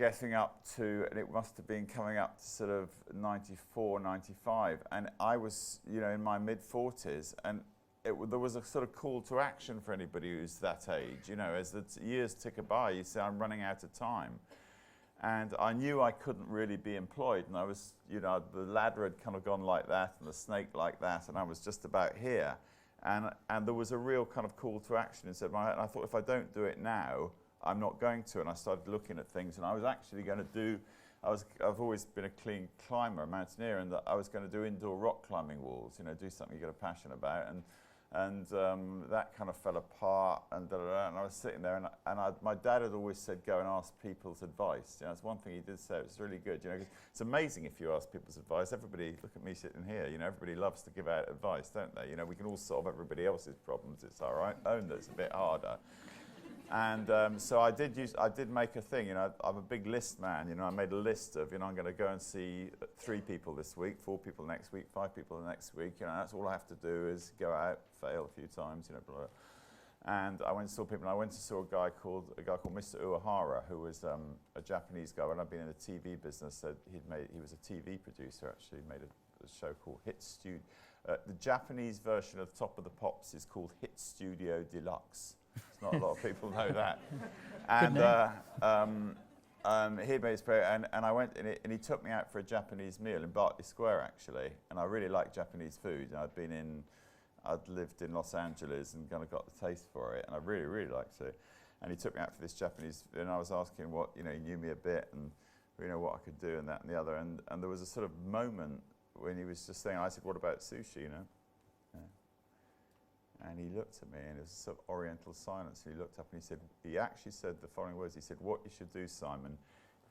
getting up to, and it must have been coming up to sort of 94, 95, and I was, you know, in my mid-40s, and there was a sort of call to action for anybody who's that age. You know, as the years tick by, you say, I'm running out of time. And I knew I couldn't really be employed, and I was, you know, the ladder had kind of gone like that, and the snake like that, and I was just about here. And there was a real kind of call to action, and I thought, if I don't do it now, I'm not going to. And I started looking at things, and I was actually going to do, I've always been a clean climber, a mountaineer, and I was going to do indoor rock climbing walls, you know, do something you get a passion about. And that kind of fell apart, and I was sitting there, and my dad had always said, go and ask people's advice. You know, that's one thing he did say. It was really good. You know, it's amazing if you ask people's advice. Everybody, look at me sitting here. You know, everybody loves to give out advice, don't they? You know, we can all solve everybody else's problems. It's our own that's a bit harder. And so I did make a thing. You know, I'm a big list man. You know, I made a list of, you know, I'm going to go and see 3 people this week, 4 people next week, 5 people the next week. You know, that's all I have to do is go out, fail a few times, you know, blah, blah. And I went and saw people. And I went and saw a guy called Mr. Uehara, who was a Japanese guy. When I'd been in the TV business, so he was a TV producer actually. He made a show called Hit Studio. The Japanese version of Top of the Pops is called Hit Studio Deluxe. It's not a lot of people know that. And he made his prayer, and I went, and he took me out for a Japanese meal in Berkeley Square, actually. And I really like Japanese food. I'd lived in Los Angeles and kind of got the taste for it, and I really, really liked it. And he took me out for this Japanese, and I was asking what, you know, he knew me a bit, and you know what I could do, and that and the other. And there was a sort of moment when he was just saying, I said, what about sushi, you know? Yeah. And he looked at me, and it was a sort of oriental silence, and he looked up and he actually said the following words. He said, what you should do, Simon,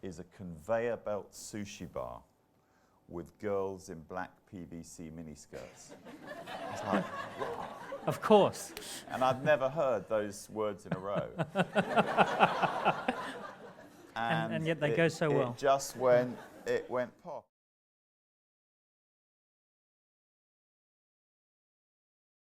is a conveyor belt sushi bar with girls in black PVC miniskirts. It's like, whoa. Of course. And I'd never heard those words in a row. And yet they go so well. It went pop.